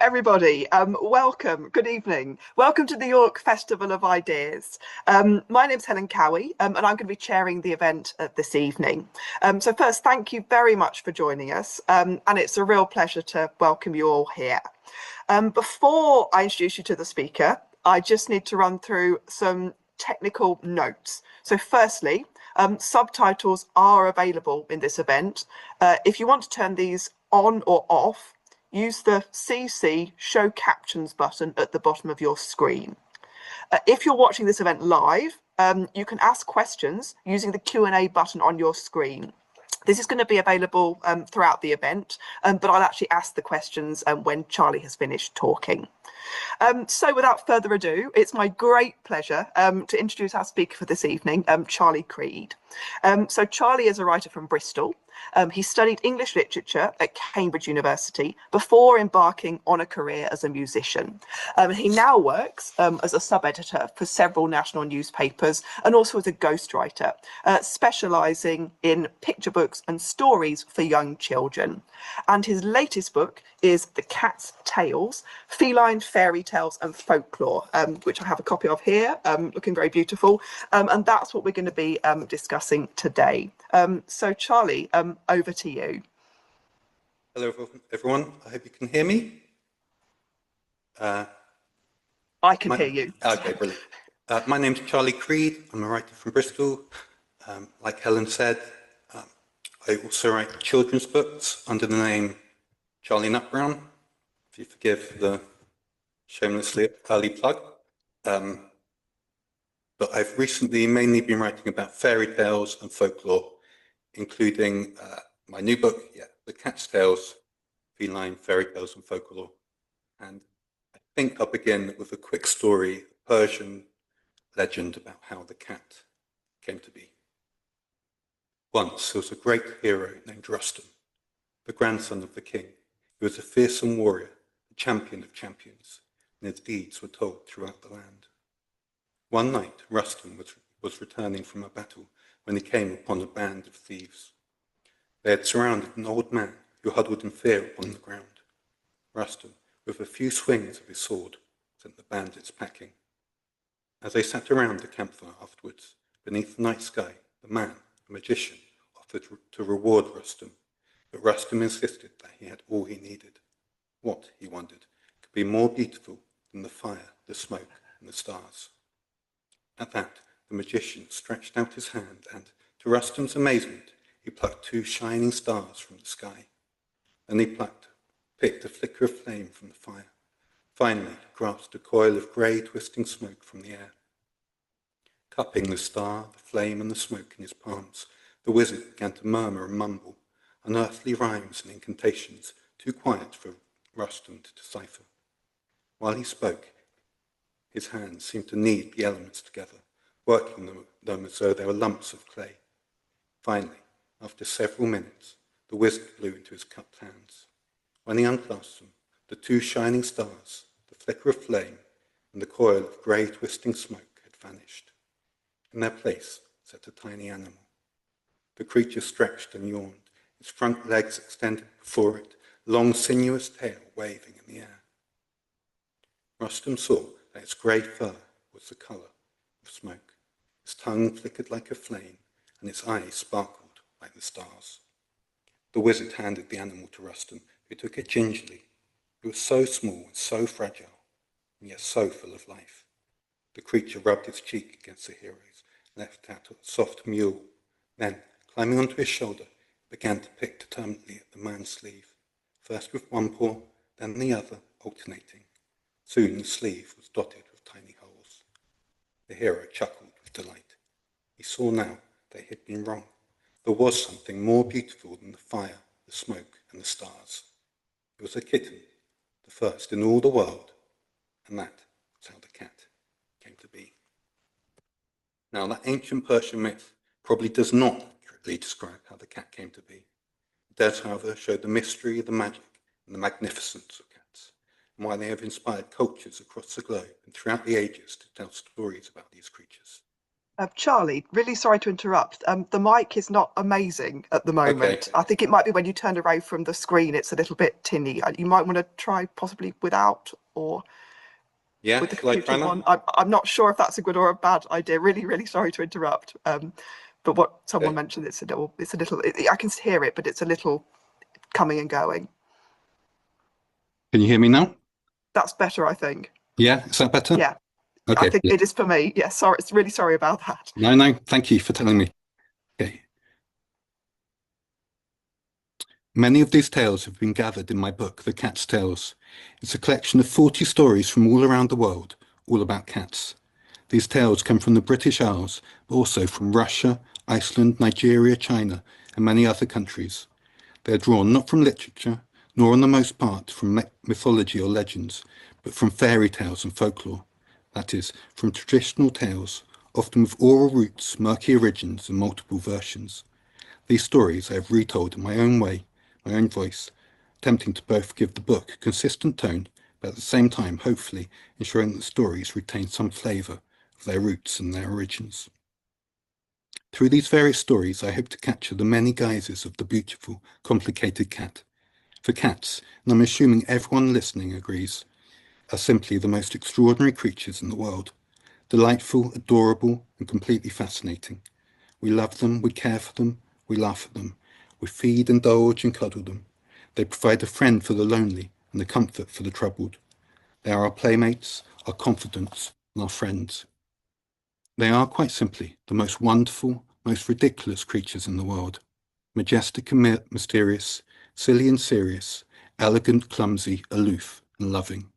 everybody. Welcome. Good evening. Welcome to the York Festival of Ideas. My name's Helen Cowie, and I'm going to be chairing the event this evening. So first, thank you very much for joining us, and it's a real pleasure to welcome you all here. Before I introduce you to the speaker, I just need to run through some technical notes. So firstly, subtitles are available in this event. If you want to turn these on or off, use the CC Show Captions button at the bottom of your screen. If you're watching this event live, you can ask questions using the Q&A button on your screen. This is going to be available throughout the event, but I'll actually ask the questions when Charlie has finished talking. So without further ado, it's my great pleasure to introduce our speaker for this evening, Charlie Creed. So Charlie is a writer from Bristol. He studied English literature at Cambridge University before embarking on a career as a musician. He now works as a sub-editor for several national newspapers and also as a ghostwriter, specialising in picture books and stories for young children. And his latest book is The Cat's Tales, Feline Fairy Tales and Folklore, which I have a copy of here, looking very beautiful. And that's what we're going to be discussing today. So Charlie, over to you. Hello everyone, I hope you can hear me. I can hear you. Okay, brilliant. My name's Charlie Creed, I'm a writer from Bristol. Like Helen said, I also write children's books under the name Charlie Nutbrown, if you forgive the shamelessly early plug. But I've recently mainly been writing about fairy tales and folklore, including my new book, The Cat's Tales, Feline Fairy Tales and Folklore. And I think I'll begin with a quick story, a Persian legend about how the cat came to be. Once there was a great hero named Rustum, the grandson of the king. He was a fearsome warrior, a champion of champions, and his deeds were told throughout the land. One night, Rustum was returning from a battle when he came upon a band of thieves. They had surrounded an old man who huddled in fear upon the ground. Rustum, with a few swings of his sword, sent the bandits packing. As they sat around the campfire afterwards, beneath the night sky, the man, a magician, offered to reward Rustum, but Rustum insisted that he had all he needed. What, he wondered, could be more beautiful than the fire, the smoke, and the stars? At that, the magician stretched out his hand and, to Rustum's amazement, he plucked 2 shining stars from the sky. Then he picked a flicker of flame from the fire. Finally, he grasped a coil of grey twisting smoke from the air. Cupping the star, the flame, and the smoke in his palms, the wizard began to murmur and mumble, unearthly rhymes and incantations too quiet for Rustum to decipher. While he spoke, his hands seemed to knead the elements together, working them as though they were lumps of clay. Finally, after several minutes, the wizard blew into his cupped hands. When he unclasped them, the 2 shining stars, the flicker of flame, and the coil of grey twisting smoke had vanished. In their place sat a tiny animal. The creature stretched and yawned, its front legs extended before it, long sinuous tail waving in the air. Rustum saw that its grey fur was the colour of smoke. Its tongue flickered like a flame, and its eyes sparkled like the stars. The wizard handed the animal to Rustum, who took it gingerly. It was so small and so fragile, and yet so full of life. The creature rubbed its cheek against the hero's, and left out a soft mew. Then, climbing onto his shoulder, began to pick determinedly at the man's sleeve, first with one paw, then the other, alternating. Soon the sleeve was dotted with tiny holes. The hero chuckled with delight. He saw now that he had been wrong. There was something more beautiful than the fire, the smoke, and the stars. It was a kitten, the first in all the world, and that was how the cat came to be. Now, that ancient Persian myth probably does not accurately describe how the cat came to be. It does, however, show the mystery, the magic, and the magnificence of cats, and why they have inspired cultures across the globe and throughout the ages to tell stories about these creatures. Charlie, really sorry to interrupt. The mic is not amazing at the Okay. moment. I think it might be when you turn away from the screen, it's a little bit tinny. You might want to try possibly without or Yeah, with the shall I try computer now? on. I'm not sure if that's a good or a bad idea. Really, really sorry to interrupt. But what someone Okay. mentioned, I can hear it, but it's a little coming and going. Can you hear me now? That's better, I think. Yeah, is that better? Yeah, I Okay. think Yeah. it is for me. Yeah, sorry. It's really sorry about that. No, no, thank you for telling me. Okay. Many of these tales have been gathered in my book, The Cat's Tales. It's a collection of 40 stories from all around the world, all about cats. These tales come from the British Isles, but also from Russia, Iceland, Nigeria, China, and many other countries. They are drawn not from literature, nor on the most part from mythology or legends, but from fairy tales and folklore. That is, from traditional tales, often with oral roots, murky origins, and multiple versions. These stories I have retold in my own way, my own voice, attempting to both give the book a consistent tone, but at the same time, hopefully, ensuring that the stories retain some flavour of their roots and their origins. Through these various stories, I hope to capture the many guises of the beautiful, complicated cat. For cats, and I'm assuming everyone listening agrees, are simply the most extraordinary creatures in the world. Delightful, adorable, and completely fascinating. We love them, we care for them, we laugh at them. We feed, indulge, and cuddle them. They provide a friend for the lonely and a comfort for the troubled. They are our playmates, our confidants, and our friends. They are, quite simply, the most wonderful, most ridiculous creatures in the world. Majestic and mysterious, silly and serious, elegant, clumsy, aloof, and loving.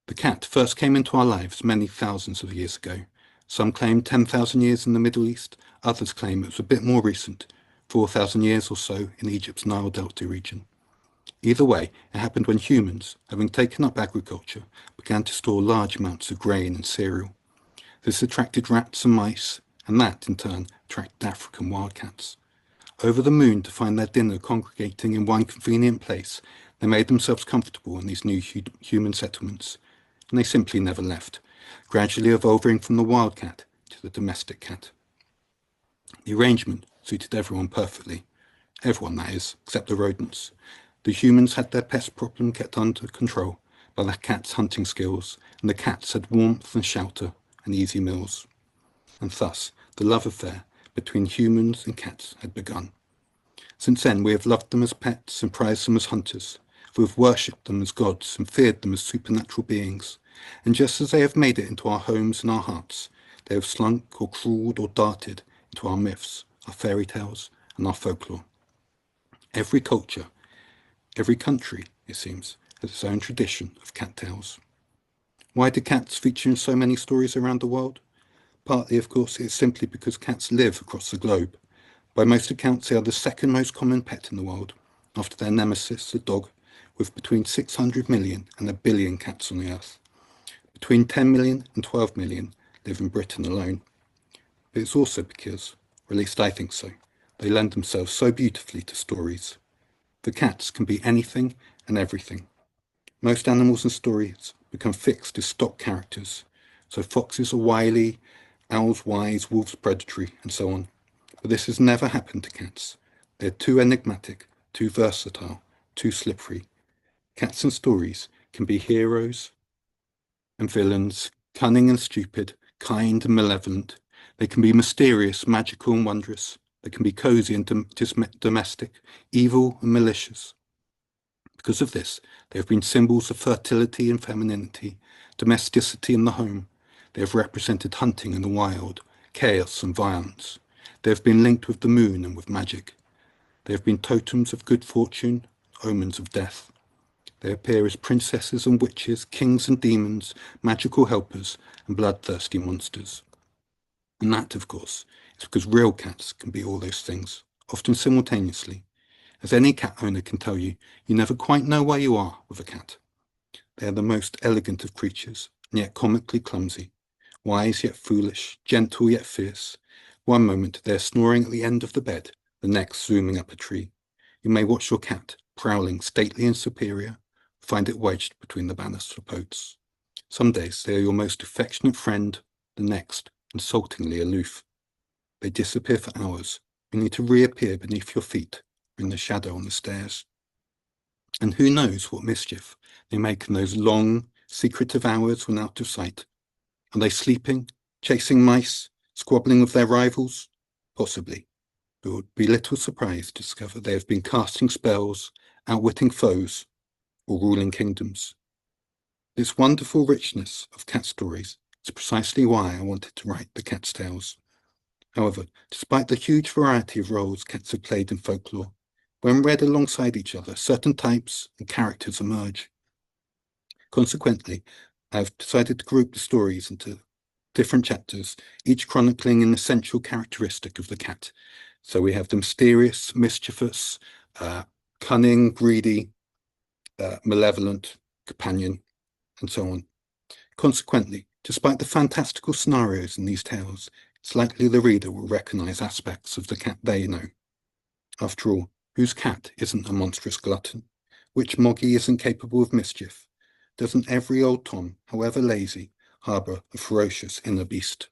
The cat first came into our lives many thousands of years ago. Some claim 10,000 years in the Middle East, others claim it was a bit more recent, 4,000 years or so in Egypt's Nile Delta region. Either way, it happened when humans, having taken up agriculture, began to store large amounts of grain and cereal. This attracted rats and mice, and that, in turn, attracted African wildcats. Over the moon to find their dinner congregating in one convenient place, they made themselves comfortable in these new human settlements, and they simply never left, gradually evolving from the wildcat to the domestic cat. The arrangement suited everyone perfectly. Everyone, that is, except the rodents. The humans had their pest problem kept under control by the cat's hunting skills, and the cats had warmth and shelter and easy meals. And thus, the love affair between humans and cats had begun. Since then, we have loved them as pets and prized them as hunters. We have worshipped them as gods and feared them as supernatural beings. And just as they have made it into our homes and our hearts, they have slunk or crawled or darted into our myths, our fairy tales, and our folklore. Every culture, every country, it seems, has its own tradition of cat tales. Why do cats feature in so many stories around the world? Partly, of course, it's simply because cats live across the globe. By most accounts, they are the second most common pet in the world, after their nemesis, the dog, with between 600 million and a billion cats on the earth. Between 10 million and 12 million live in Britain alone. But it's also because, or at least I think so, they lend themselves so beautifully to stories. The cats can be anything and everything. Most animals and stories become fixed as stock characters. So foxes are wily, owls wise, wolves predatory, and so on. But this has never happened to cats. They're too enigmatic, too versatile, too slippery. Cats and stories can be heroes and villains, cunning and stupid, kind and malevolent. They can be mysterious, magical and wondrous. They can be cozy and domestic, evil and malicious. Because of this, they have been symbols of fertility and femininity, domesticity in the home. They have represented hunting in the wild, chaos and violence. They have been linked with the moon and with magic. They have been totems of good fortune, omens of death. They appear as princesses and witches, kings and demons, magical helpers, and bloodthirsty monsters. And that, of course, is because real cats can be all those things, often simultaneously. As any cat owner can tell you, you never quite know where you are with a cat. They are the most elegant of creatures, and yet comically clumsy, wise yet foolish, gentle yet fierce. One moment they are snoring at the end of the bed, the next zooming up a tree. You may watch your cat, prowling stately and superior, find it wedged between the banister posts. Some days they are your most affectionate friend, the next insultingly aloof. They disappear for hours, only to reappear beneath your feet or in the shadow on the stairs. And who knows what mischief they make in those long, secretive hours when out of sight. Are they sleeping, chasing mice, squabbling with their rivals? Possibly. But it would be little surprise to discover they have been casting spells, outwitting foes, or ruling kingdoms. This wonderful richness of cat stories is precisely why I wanted to write the Cat's Tales. However, despite the huge variety of roles cats have played in folklore, when read alongside each other, certain types and characters emerge. Consequently, I have decided to group the stories into different chapters, each chronicling an essential characteristic of the cat. So we have the mysterious, mischievous, cunning, greedy, malevolent, companion, and so on. Consequently, despite the fantastical scenarios in these tales, it's likely the reader will recognise aspects of the cat they know. After all, whose cat isn't a monstrous glutton? Which moggy isn't capable of mischief? Doesn't every old Tom, however lazy, harbour a ferocious inner beast?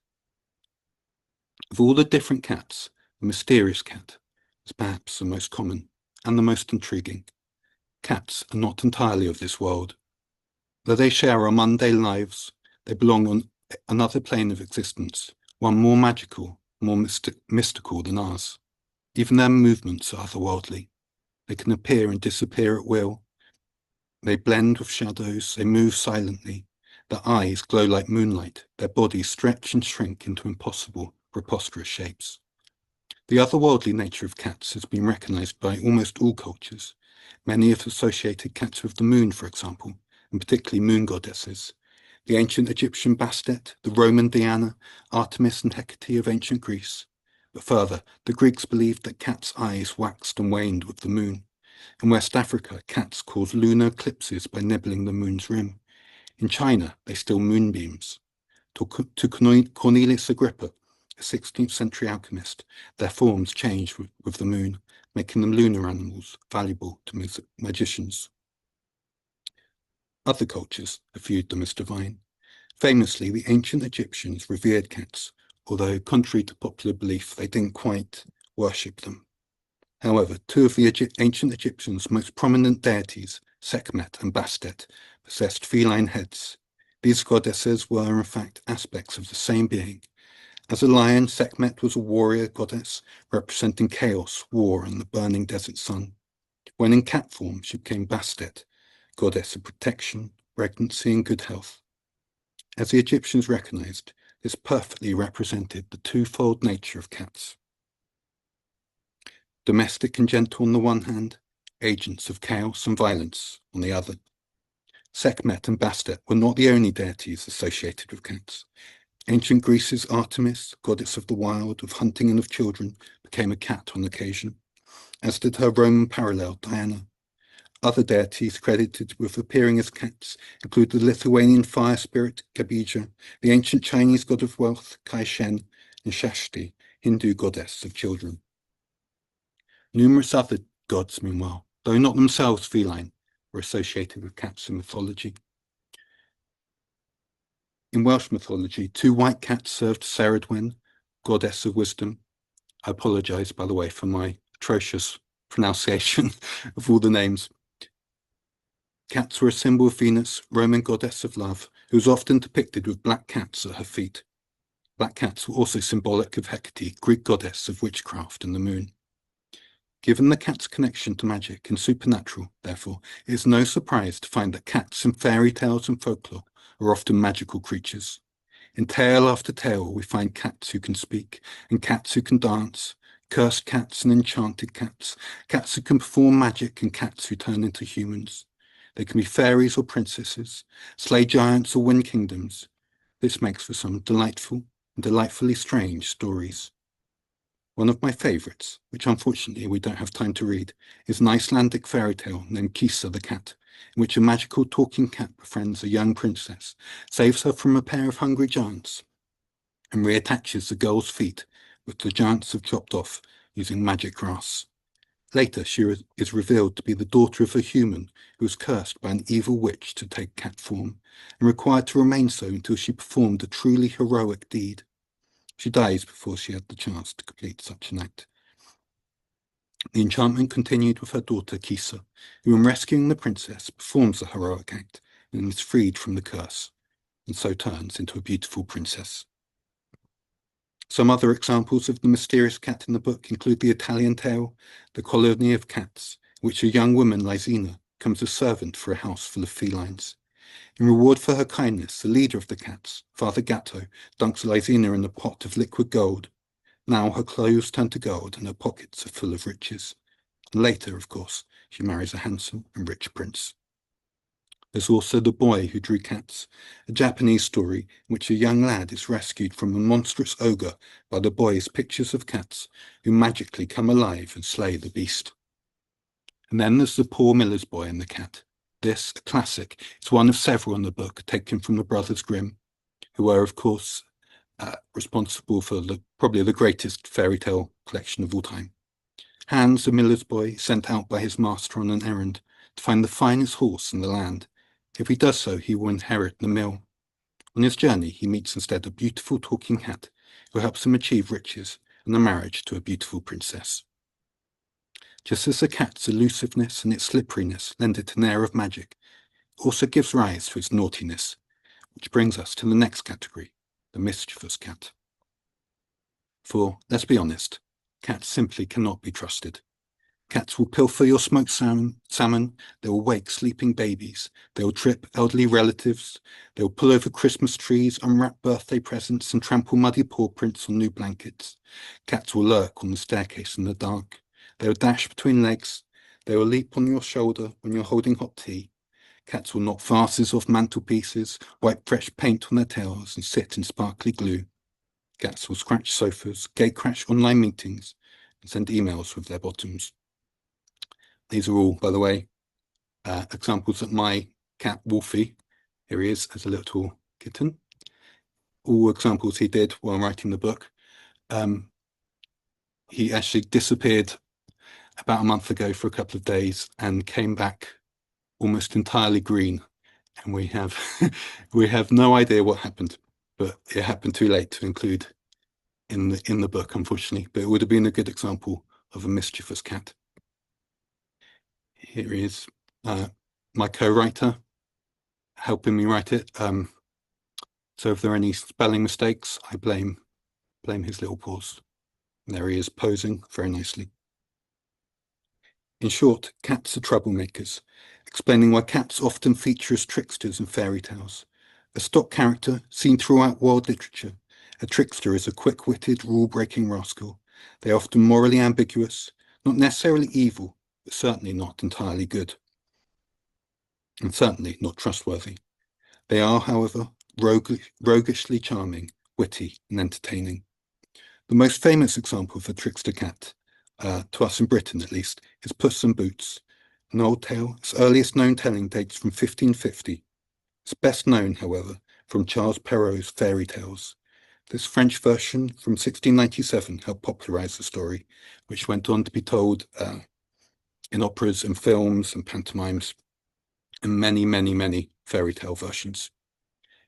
Of all the different cats, the mysterious cat is perhaps the most common and the most intriguing. Cats are not entirely of this world. Though they share our mundane lives, they belong on another plane of existence, one more magical, more mystical than ours. Even their movements are otherworldly. They can appear and disappear at will. They blend with shadows, they move silently. Their eyes glow like moonlight, their bodies stretch and shrink into impossible, preposterous shapes. The otherworldly nature of cats has been recognized by almost all cultures. Many have associated cats with the moon, for example, and particularly moon goddesses. The ancient Egyptian Bastet, the Roman Diana, Artemis and Hecate of ancient Greece. But further, the Greeks believed that cats' eyes waxed and waned with the moon. In West Africa, cats cause lunar eclipses by nibbling the moon's rim. In China, they steal moonbeams. To Cornelius Agrippa, a 16th century alchemist, their forms changed with the moon, making them lunar animals valuable to magicians. Other cultures have viewed them as divine. Famously, the ancient Egyptians revered cats, although contrary to popular belief, they didn't quite worship them. However, two of the ancient Egyptians' most prominent deities, Sekhmet and Bastet, possessed feline heads. These goddesses were, in fact, aspects of the same being. As a lion, Sekhmet was a warrior goddess representing chaos, war, and the burning desert sun. When in cat form, she became Bastet, goddess of protection, pregnancy, and good health. As the Egyptians recognized, this perfectly represented the twofold nature of cats. Domestic and gentle on the one hand, agents of chaos and violence on the other. Sekhmet and Bastet were not the only deities associated with cats. Ancient Greece's Artemis, goddess of the wild, of hunting and of children, became a cat on occasion, as did her Roman parallel, Diana. Other deities credited with appearing as cats include the Lithuanian fire spirit, Gabija, the ancient Chinese god of wealth, Kai Shen, and Shashti, Hindu goddess of children. Numerous other gods, meanwhile, though not themselves feline, were associated with cats in mythology. In Welsh mythology, two white cats served Ceridwen, goddess of wisdom. I apologise, by the way, for my atrocious pronunciation of all the names. Cats were a symbol of Venus, Roman goddess of love, who was often depicted with black cats at her feet. Black cats were also symbolic of Hecate, Greek goddess of witchcraft and the moon. Given the cat's connection to magic and supernatural, therefore, it is no surprise to find that cats in fairy tales and folklore are often magical creatures. In tale after tale, we find cats who can speak, and cats who can dance, cursed cats and enchanted cats, cats who can perform magic, and cats who turn into humans. They can be fairies or princesses, slay giants or win kingdoms. This makes for some delightful and delightfully strange stories. One of my favourites, which unfortunately we don't have time to read, is an Icelandic fairy tale named Kisa the Cat, in which a magical talking cat befriends a young princess, saves her from a pair of hungry giants, and reattaches the girl's feet, which the giants have chopped off using magic grass. Later, she is revealed to be the daughter of a human who was cursed by an evil witch to take cat form, and required to remain so until she performed a truly heroic deed. She dies before she had the chance to complete such an act. The enchantment continued with her daughter Kisa, who, in rescuing the princess, performs the heroic act and is freed from the curse, and so turns into a beautiful princess. Some other examples of the mysterious cat in the book include the Italian tale, The Colony of Cats, in which a young woman, Lysina, becomes a servant for a house full of felines. In reward for her kindness, the leader of the cats, Father Gatto, dunks Lysina in a pot of liquid gold. Now her clothes turn to gold and her pockets are full of riches. And later, of course, she marries a handsome and rich prince. There's also The Boy Who Drew Cats, a Japanese story in which a young lad is rescued from a monstrous ogre by the boy's pictures of cats who magically come alive and slay the beast. And then there's The Poor Miller's Boy and the Cat. This, a classic, is one of several in the book taken from the Brothers Grimm, who were, of course, responsible for probably the greatest fairy tale collection of all time. Hans, the miller's boy, sent out by his master on an errand to find the finest horse in the land. If he does so, he will inherit the mill. On his journey, he meets instead a beautiful talking cat who helps him achieve riches and a marriage to a beautiful princess. Just as the cat's elusiveness and its slipperiness lend it an air of magic, it also gives rise to its naughtiness, which brings us to the next category, the mischievous cat. For, let's be honest, cats simply cannot be trusted. Cats will pilfer your smoked salmon, they will wake sleeping babies, they will trip elderly relatives, they will pull over Christmas trees, unwrap birthday presents, and trample muddy paw prints on new blankets. Cats will lurk on the staircase in the dark. They will dash between legs. They will leap on your shoulder when you're holding hot tea. Cats will knock vases off mantelpieces, wipe fresh paint on their tails, and sit in sparkly glue. Cats will scratch sofas, gate-crash online meetings, and send emails with their bottoms. These are all, by the way, examples that my cat Wolfie, here he is as a little kitten, all examples he did while writing the book. He actually disappeared about a month ago for a couple of days and came back almost entirely green. And we have we have no idea what happened, but it happened too late to include in the book, unfortunately. But it would have been a good example of a mischievous cat. Here he is, my co-writer, helping me write it. So if there are any spelling mistakes, I blame his little paws. And there he is, posing very nicely. In short, cats are troublemakers, explaining why cats often feature as tricksters in fairy tales. A stock character seen throughout world literature, a trickster is a quick-witted, rule-breaking rascal. They are often morally ambiguous, not necessarily evil, but certainly not entirely good, and certainly not trustworthy. They are, however, roguishly charming, witty, and entertaining. The most famous example of a trickster cat, to us in Britain at least, is Puss in Boots, an old tale. Its earliest known telling dates from 1550. It's best known, however, from Charles Perrault's fairy tales. This French version from 1697 helped popularize the story, which went on to be told in operas and films and pantomimes, and many, many, many fairy tale versions.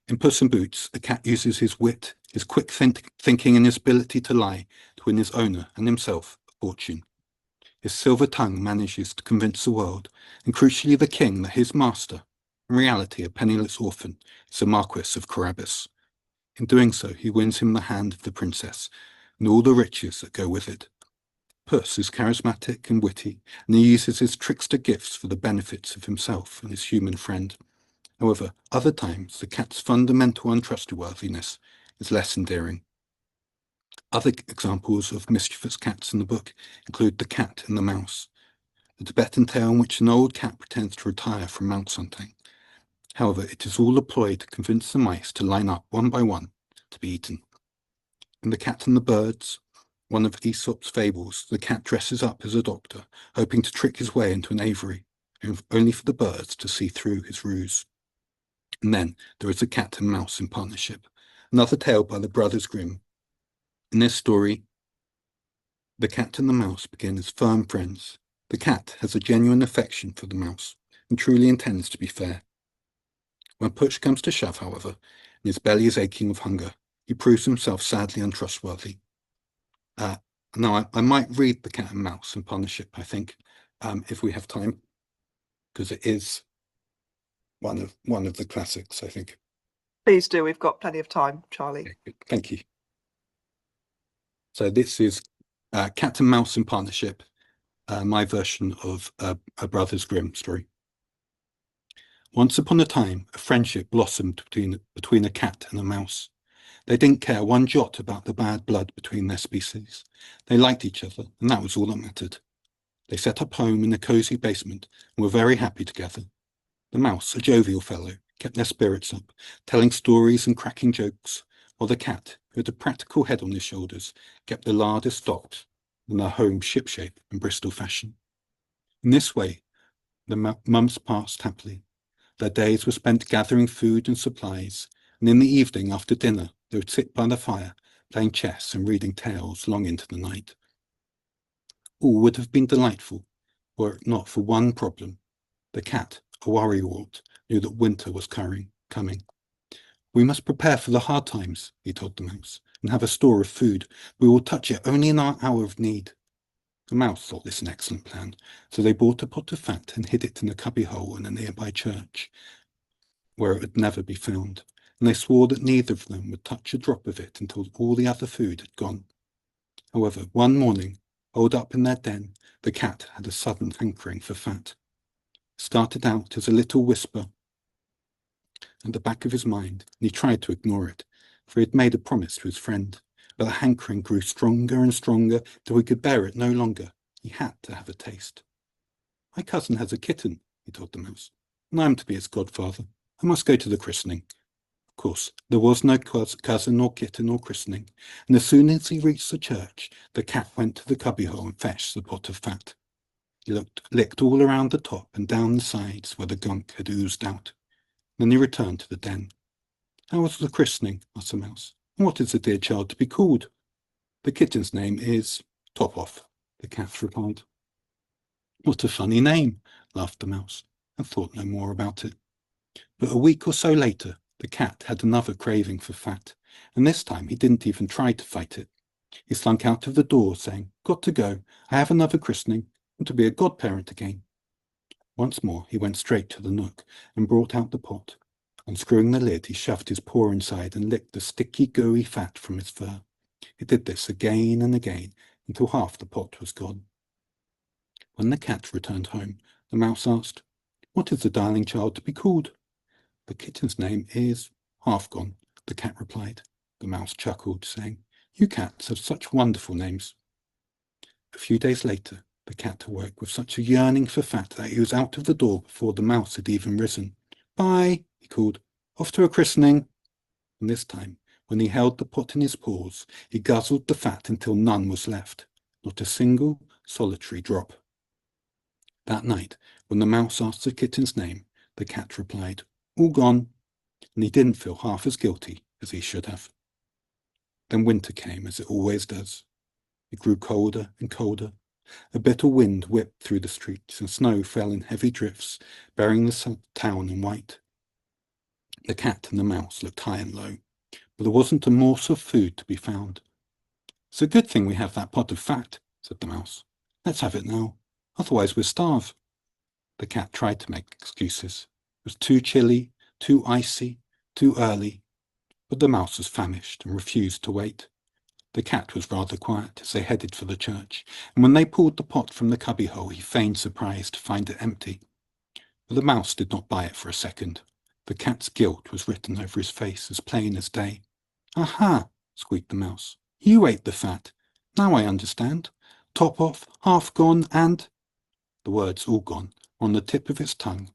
In Puss in Boots, the cat uses his wit, his quick thinking, and his ability to lie to win his owner and himself a fortune. His silver tongue manages to convince the world, and crucially the king, that his master, in reality a penniless orphan, is the Marquis of Carabas. In doing so, he wins him the hand of the princess and all the riches that go with it. Puss is charismatic and witty, and he uses his trickster gifts for the benefits of himself and his human friend. However, other times the cat's fundamental untrustworthiness is less endearing. Other examples of mischievous cats in the book include The Cat and the Mouse, a Tibetan tale in which an old cat pretends to retire from mouse hunting. However, it is all a ploy to convince the mice to line up one by one to be eaten. In The Cat and the Birds, one of Aesop's fables, the cat dresses up as a doctor, hoping to trick his way into an aviary, only for the birds to see through his ruse. And then there is The Cat and Mouse in Partnership, another tale by the Brothers Grimm. In this story, the cat and the mouse begin as firm friends. The cat has a genuine affection for the mouse and truly intends to be fair. When push comes to shove, however, and his belly is aching with hunger, he proves himself sadly untrustworthy. Now, I might read The Cat and Mouse in Partnership, I think, if we have time, because it is one of the classics, I think. Please do. We've got plenty of time, Charlie. Okay, good. Thank you. So this is Cat and Mouse in Partnership, my version of a Brothers Grimm story. Once upon a time, a friendship blossomed between a cat and a mouse. They didn't care one jot about the bad blood between their species. They liked each other, and that was all that mattered. They set up home in a cosy basement and were very happy together. The mouse, a jovial fellow, kept their spirits up, telling stories and cracking jokes, while the cat, who had a practical head on his shoulders, kept the larder stocked and their home shipshape in Bristol fashion. In this way, the months passed happily. Their days were spent gathering food and supplies, and in the evening after dinner they would sit by the fire, playing chess and reading tales long into the night. All would have been delightful, were it not for one problem. The cat, a worrywart, knew that winter was coming. We must prepare for the hard times, he told the mouse, and have a store of food. We will touch it only in our hour of need. The mouse thought this an excellent plan, so they bought a pot of fat and hid it in a cubbyhole in a nearby church, where it would never be found, and they swore that neither of them would touch a drop of it until all the other food had gone. However, one morning, holed up in their den, the cat had a sudden hankering for fat. It started out as a little whisper at the back of his mind, and he tried to ignore it, for he had made a promise to his friend. But the hankering grew stronger and stronger till he could bear it no longer. He had to have a taste. My cousin has a kitten, he told the mouse, and I am to be its godfather. I must go to the christening. Of course, there was no cousin or kitten or christening, and as soon as he reached the church, the cat went to the cubbyhole and fetched the pot of fat. He licked all around the top and down the sides where the gunk had oozed out. Then he returned to the den. How was the christening? Asked the mouse. And what is the dear child to be called? The kitten's name is Top Off, the cat replied. What a funny name, laughed the mouse, and thought no more about it. But a week or so later, the cat had another craving for fat, and this time he didn't even try to fight it. He slunk out of the door, saying, Got to go. I have another christening, and to be a godparent again. Once more he went straight to the nook and brought out the pot. Unscrewing the lid, he shoved his paw inside and licked the sticky, gooey fat from his fur. He did this again and again until half the pot was gone. When the cat returned home, the mouse asked, What is the darling child to be called? The kitten's name is Half Gone, the cat replied. The mouse chuckled, saying, You cats have such wonderful names. A few days later, the cat awoke with such a yearning for fat that he was out of the door before the mouse had even risen. Bye, he called, off to a christening. And this time, when he held the pot in his paws, he guzzled the fat until none was left, not a single solitary drop. That night, when the mouse asked the kitten's name, the cat replied, All gone, and he didn't feel half as guilty as he should have. Then winter came, as it always does. It grew colder and colder. A bitter wind whipped through the streets, and snow fell in heavy drifts, burying the town in white. The cat and the mouse looked high and low, but there wasn't a morsel of food to be found. It's a good thing we have that pot of fat, said the mouse. Let's have it now, otherwise we'll starve. The cat tried to make excuses. It was too chilly, too icy, too early, but the mouse was famished and refused to wait. The cat was rather quiet as they headed for the church, and when they pulled the pot from the cubbyhole, he feigned surprise to find it empty. But the mouse did not buy it for a second. The cat's guilt was written over his face as plain as day. Aha, squeaked the mouse. You ate the fat. Now I understand. Top off, half gone, and... The words all gone, on the tip of its tongue,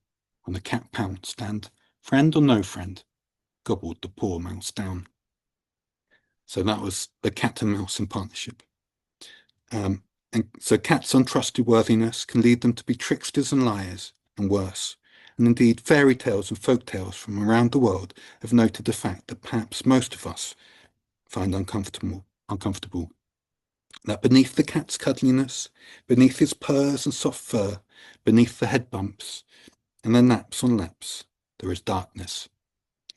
when the cat pounced and, friend or no friend, gobbled the poor mouse down. So that was the cat and mouse in partnership. And so cats' untrustworthiness can lead them to be tricksters and liars, and worse. And indeed, fairy tales and folk tales from around the world have noted the fact that perhaps most of us find uncomfortable, that beneath the cat's cuddliness, beneath his purrs and soft fur, beneath the head bumps and the naps on laps, there is darkness.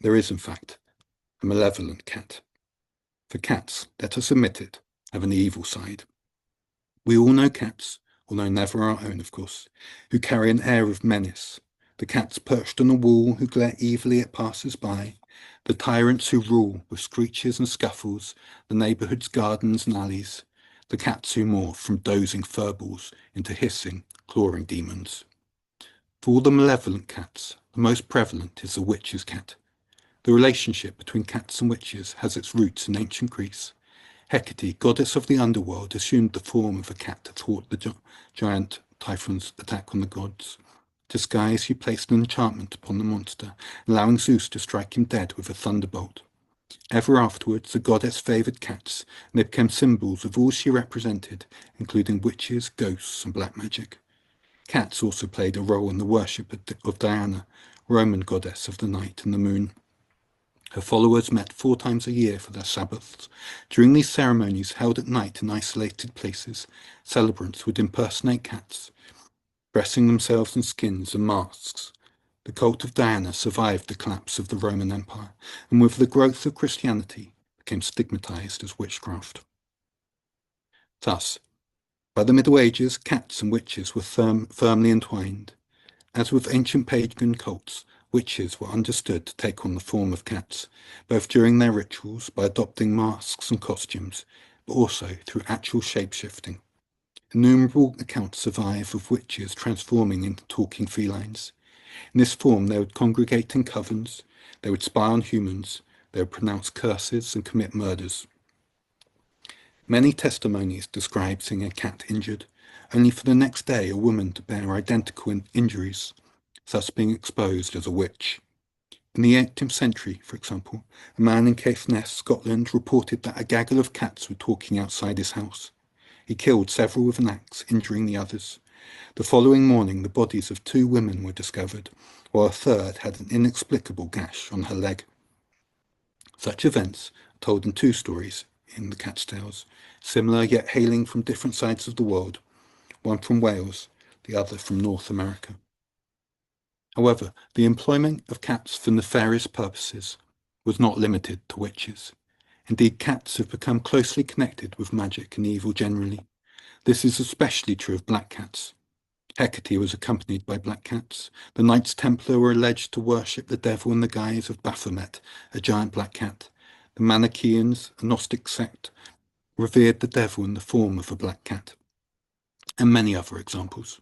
There is, in fact, a malevolent cat. For cats, let us admit it, have an evil side. We all know cats, although never our own, of course, who carry an air of menace. The cats perched on a wall who glare evilly at passers-by, the tyrants who rule with screeches and scuffles the neighbourhood's gardens and alleys, the cats who morph from dozing furballs into hissing, clawing demons. For all the malevolent cats, the most prevalent is the witch's cat. The relationship between cats and witches has its roots in ancient Greece. Hecate, goddess of the underworld, assumed the form of a cat to thwart the giant Typhon's attack on the gods. Disguised, she placed an enchantment upon the monster, allowing Zeus to strike him dead with a thunderbolt. Ever afterwards, the goddess favoured cats, and they became symbols of all she represented, including witches, ghosts, and black magic. Cats also played a role in the worship of Diana, Roman goddess of the night and the moon. Her followers met 4 times a year for their Sabbaths. During these ceremonies, held at night in isolated places, celebrants would impersonate cats, dressing themselves in skins and masks. The cult of Diana survived the collapse of the Roman Empire, and with the growth of Christianity, became stigmatized as witchcraft. Thus, by the Middle Ages, cats and witches were firmly entwined. As with ancient pagan cults, witches were understood to take on the form of cats, both during their rituals by adopting masks and costumes, but also through actual shape-shifting. Innumerable accounts survive of witches transforming into talking felines. In this form, they would congregate in covens, they would spy on humans, they would pronounce curses and commit murders. Many testimonies describe seeing a cat injured, only for the next day a woman to bear identical injuries, thus being exposed as a witch. In the 18th century, for example, a man in Caithness, Scotland, reported that a gaggle of cats were talking outside his house. He killed several with an axe, injuring the others. The following morning, the bodies of 2 women were discovered, while a third had an inexplicable gash on her leg. Such events are told in 2 stories in the Cat's Tales, similar yet hailing from different sides of the world, one from Wales, the other from North America. However, the employment of cats for nefarious purposes was not limited to witches. Indeed, cats have become closely connected with magic and evil generally. This is especially true of black cats. Hecate was accompanied by black cats. The Knights Templar were alleged to worship the devil in the guise of Baphomet, a giant black cat. The Manichaeans, a Gnostic sect, revered the devil in the form of a black cat. And many other examples.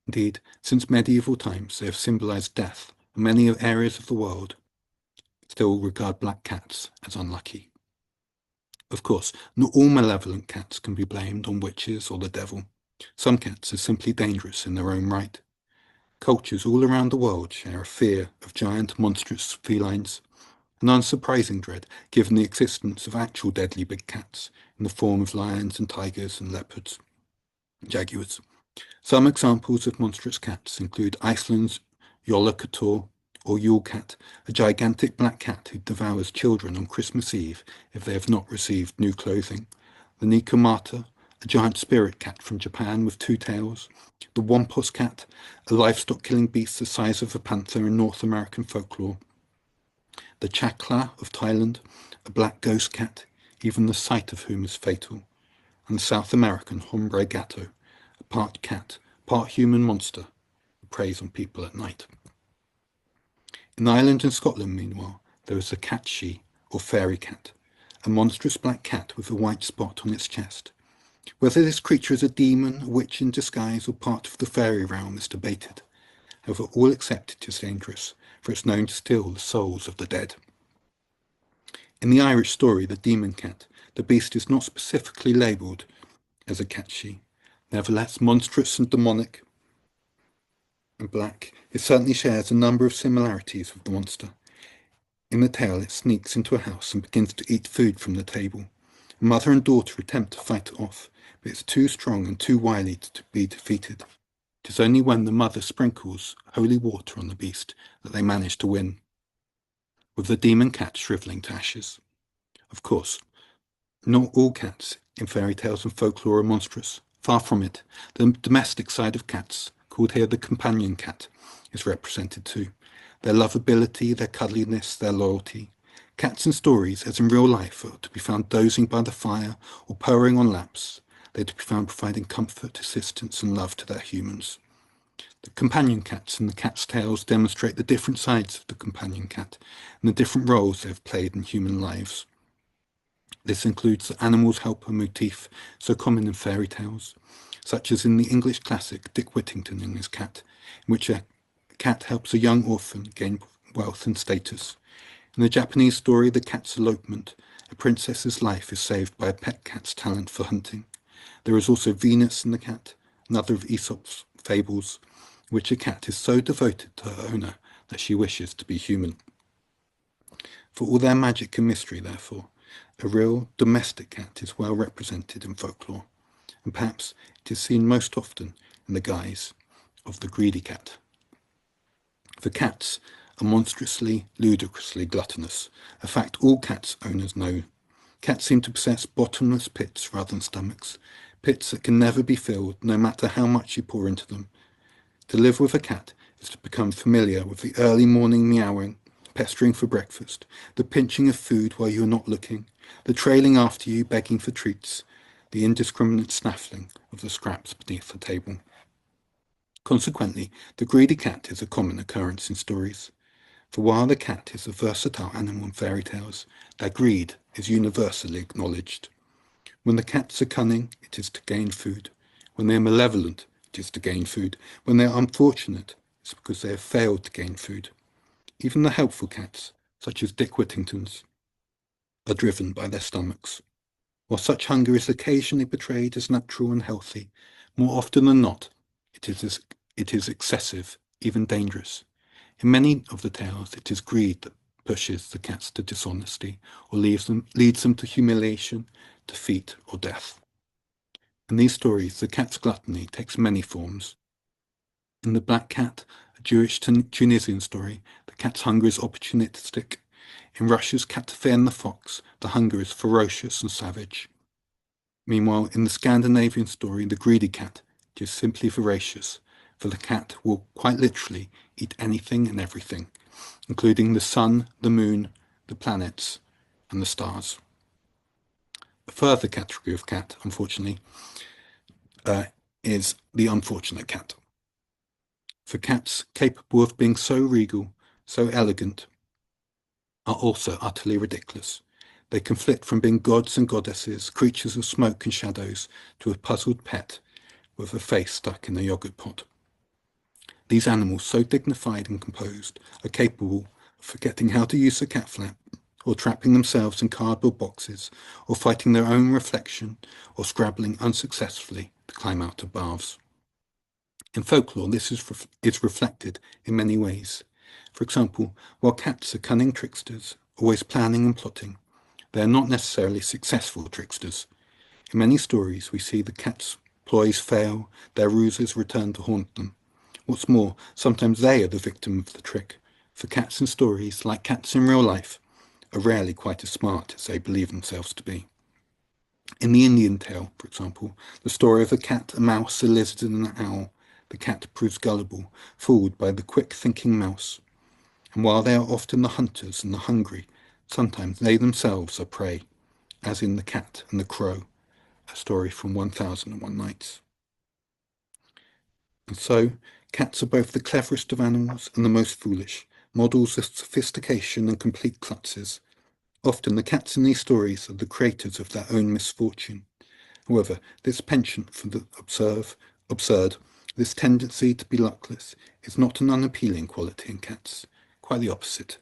Indeed, since medieval times, they have symbolized death, and many areas of the world still regard black cats as unlucky. Of course, not all malevolent cats can be blamed on witches or the devil. Some cats are simply dangerous in their own right. Cultures all around the world share a fear of giant, monstrous felines, an unsurprising dread given the existence of actual deadly big cats in the form of lions and tigers and leopards, jaguars. Some examples of monstrous cats include Iceland's Jólaköttur or Yule cat, a gigantic black cat who devours children on Christmas Eve if they have not received new clothing. The Nikomata, a giant spirit cat from Japan with 2 tails. The Wampus cat, a livestock-killing beast the size of a panther in North American folklore. The Chakla of Thailand, a black ghost cat, even the sight of whom is fatal. And the South American Hombre Gato, a part cat, part human monster who preys on people at night. In Ireland and Scotland, meanwhile, there is the catshi, or fairy cat, a monstrous black cat with a white spot on its chest. Whether this creature is a demon, a witch in disguise, or part of the fairy realm is debated. However, all accept it is dangerous, for it's known to steal the souls of the dead. In the Irish story, The Demon Cat, the beast is not specifically labelled as a catshi. Nevertheless, monstrous and demonic and black, it certainly shares a number of similarities with the monster. In the tale, it sneaks into a house and begins to eat food from the table. A mother and daughter attempt to fight it off, but it's too strong and too wily to be defeated. It is only when the mother sprinkles holy water on the beast that they manage to win, with the demon cat shrivelling to ashes. Of course, not all cats in fairy tales and folklore are monstrous. Far from it. The domestic side of cats, called here the companion cat, is represented too. Their lovability, their cuddliness, their loyalty. Cats in stories, as in real life, are to be found dozing by the fire or purring on laps. They're to be found providing comfort, assistance, and love to their humans. The companion cats in the cat's tales demonstrate the different sides of the companion cat and the different roles they have played in human lives. This includes the animal's helper motif so common in fairy tales, such as in the English classic Dick Whittington and His Cat, in which a cat helps a young orphan gain wealth and status. In the Japanese story The Cat's Elopement, a princess's life is saved by a pet cat's talent for hunting. There is also Venus and the Cat, another of Aesop's fables, in which a cat is so devoted to her owner that she wishes to be human. For all their magic and mystery, therefore, a real domestic cat is well represented in folklore, and perhaps it is seen most often in the guise of the greedy cat. For cats are monstrously, ludicrously gluttonous, a fact all cats' owners know. Cats seem to possess bottomless pits rather than stomachs, pits that can never be filled, no matter how much you pour into them. To live with a cat is to become familiar with the early morning meowing, pestering for breakfast, the pinching of food while you are not looking, the trailing after you begging for treats, the indiscriminate snaffling of the scraps beneath the table. Consequently, the greedy cat is a common occurrence in stories. For while the cat is a versatile animal in fairy tales, their greed is universally acknowledged. When the cats are cunning, it is to gain food. When they are malevolent, it is to gain food. When they are unfortunate, it's because they have failed to gain food. Even the helpful cats, such as Dick Whittington's, are driven by their stomachs. While such hunger is occasionally portrayed as natural and healthy, more often than not, it is excessive, even dangerous. In many of the tales, it is greed that pushes the cats to dishonesty, or leads them to humiliation, defeat, or death. In these stories, the cat's gluttony takes many forms. In The Black Cat, a Jewish Tunisian story, the cat's hunger is opportunistic. In Russia's Cat and the Fox, the hunger is ferocious and savage. Meanwhile, in the Scandinavian story, the greedy cat, it is simply voracious, for the cat will quite literally eat anything and everything, including the sun, the moon, the planets, and the stars. A further category of cat, unfortunately, is the unfortunate cat. For cats capable of being so regal, so elegant, are also utterly ridiculous. They can flit from being gods and goddesses, creatures of smoke and shadows, to a puzzled pet with a face stuck in a yogurt pot. These animals, so dignified and composed, are capable of forgetting how to use a cat flap, or trapping themselves in cardboard boxes, or fighting their own reflection, or scrabbling unsuccessfully to climb out of baths. In folklore, this is reflected in many ways. For example, while cats are cunning tricksters, always planning and plotting, they are not necessarily successful tricksters. In many stories, we see the cat's ploys fail, their ruses return to haunt them. What's more, sometimes they are the victim of the trick. For cats in stories, like cats in real life, are rarely quite as smart as they believe themselves to be. In the Indian tale, for example, the story of a cat, a mouse, a lizard, and an owl, the cat proves gullible, fooled by the quick-thinking mouse. And while they are often the hunters and the hungry, sometimes they themselves are prey, as in The Cat and the Crow, a story from 1001 Nights. And so, cats are both the cleverest of animals and the most foolish, models of sophistication and complete klutzes. Often the cats in these stories are the creators of their own misfortune. However, this penchant for the absurd, this tendency to be luckless, is not an unappealing quality in cats. Quite the opposite.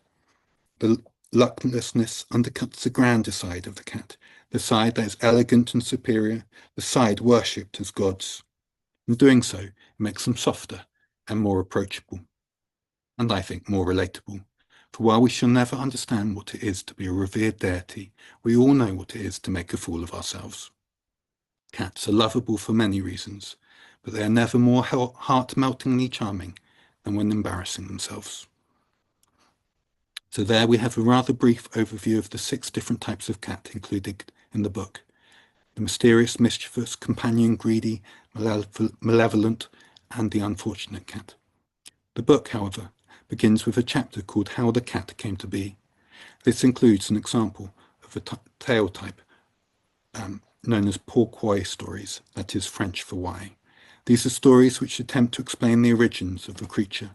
The lucklessness undercuts the grander side of the cat, the side that is elegant and superior, the side worshipped as gods. In doing so, it makes them softer and more approachable, and I think more relatable. For while we shall never understand what it is to be a revered deity, we all know what it is to make a fool of ourselves. Cats are lovable for many reasons, but they are never more heart-meltingly charming than when embarrassing themselves. So there we have a rather brief overview of the 6 different types of cat included in the book. The mysterious, mischievous, companion, greedy, malevolent, and the unfortunate cat. The book, however, begins with a chapter called How the Cat Came to Be. This includes an example of a tale type known as pourquoi stories, that is French for why. These are stories which attempt to explain the origins of a creature.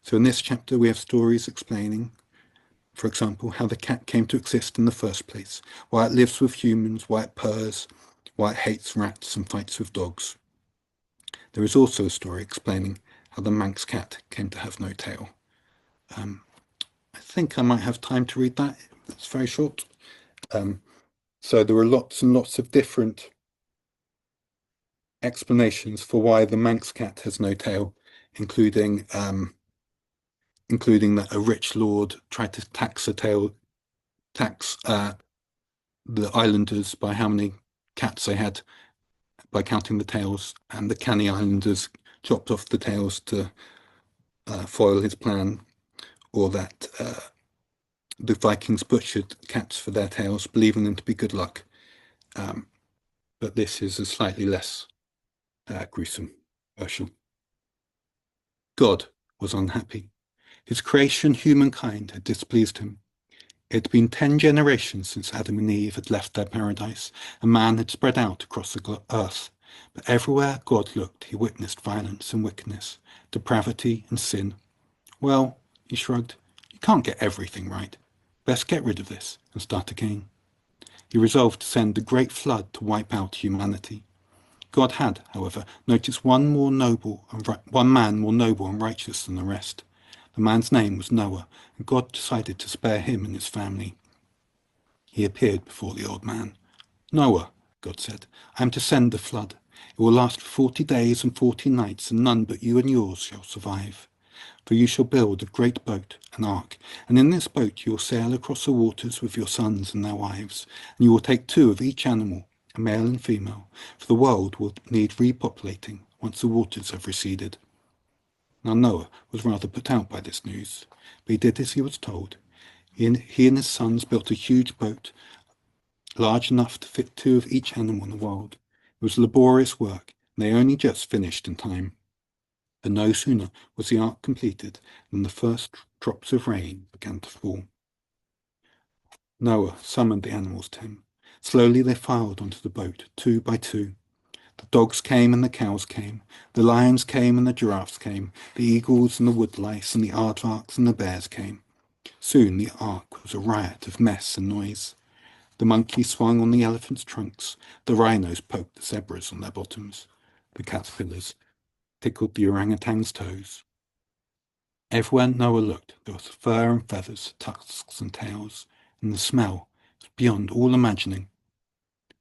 So in this chapter we have stories explaining, for example, how the cat came to exist in the first place, why it lives with humans, why it purrs, why it hates rats and fights with dogs. There is also a story explaining how the Manx cat came to have no tail. I think I might have time to read that. It's very short. So there are lots and lots of different explanations for why the Manx cat has no tail, including that a rich lord tried to tax the islanders by how many cats they had by counting the tails, and the canny islanders chopped off the tails to foil his plan, or that the Vikings butchered cats for their tails, believing them to be good luck. But this is a slightly less gruesome version. God was unhappy. His creation, humankind, had displeased him. It had been 10 generations since Adam and Eve had left their paradise, and man had spread out across the earth. But everywhere God looked, he witnessed violence and wickedness, depravity and sin. Well, he shrugged, you can't get everything right. Best get rid of this and start again. He resolved to send a great flood to wipe out humanity. God had, however, noticed one man more noble and righteous than the rest. The man's name was Noah, and God decided to spare him and his family. He appeared before the old man. Noah, God said, I am to send the flood. It will last for 40 days and 40 nights, and none but you and yours shall survive. For you shall build a great boat, an ark, and in this boat you will sail across the waters with your sons and their wives, and you will take 2 of each animal, a male and female, for the world will need repopulating once the waters have receded. Now Noah was rather put out by this news, but he did as he was told. He and his sons built a huge boat, large enough to fit 2 of each animal in the world. It was laborious work, and they only just finished in time. But no sooner was the ark completed than the first drops of rain began to fall. Noah summoned the animals to him. Slowly they filed onto the boat, 2 by 2. The dogs came and the cows came. The lions came and the giraffes came. The eagles and the woodlice and the aardvarks and the bears came. Soon the ark was a riot of mess and noise. The monkeys swung on the elephants' trunks. The rhinos poked the zebras on their bottoms. The caterpillars tickled the orangutan's toes. Everywhere Noah looked, there was fur and feathers, tusks and tails, and the smell was beyond all imagining.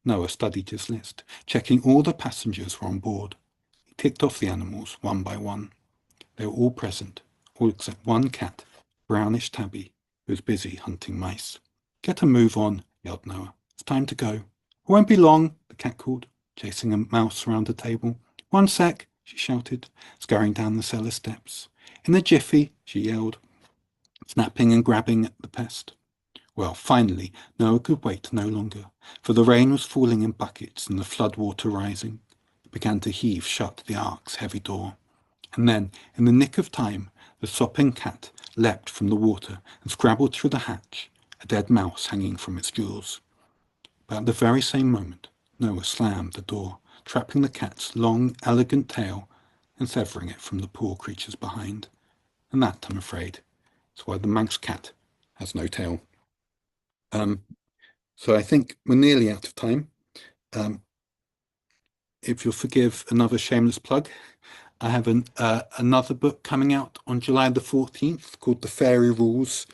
Noah studied his list, checking all the passengers were on board. He ticked off the animals one by one. They were all present, all except one cat, brownish tabby, who was busy hunting mice. Get a move on, yelled Noah. It's time to go. It won't be long, the cat called, chasing a mouse around the table. 1 sec, she shouted, scurrying down the cellar steps. In a jiffy, she yelled, snapping and grabbing at the pest. Well, finally, Noah could wait no longer, for the rain was falling in buckets and the flood water rising. It began to heave shut the ark's heavy door. And then, in the nick of time, the sopping cat leapt from the water and scrabbled through the hatch, a dead mouse hanging from its jaws. But at the very same moment, Noah slammed the door, trapping the cat's long, elegant tail and severing it from the poor creatures behind. And that, I'm afraid, is why the Manx cat has no tail. So I think we're nearly out of time. If you'll forgive another shameless plug, I have another book coming out on July the 14th called The Fairy Rules,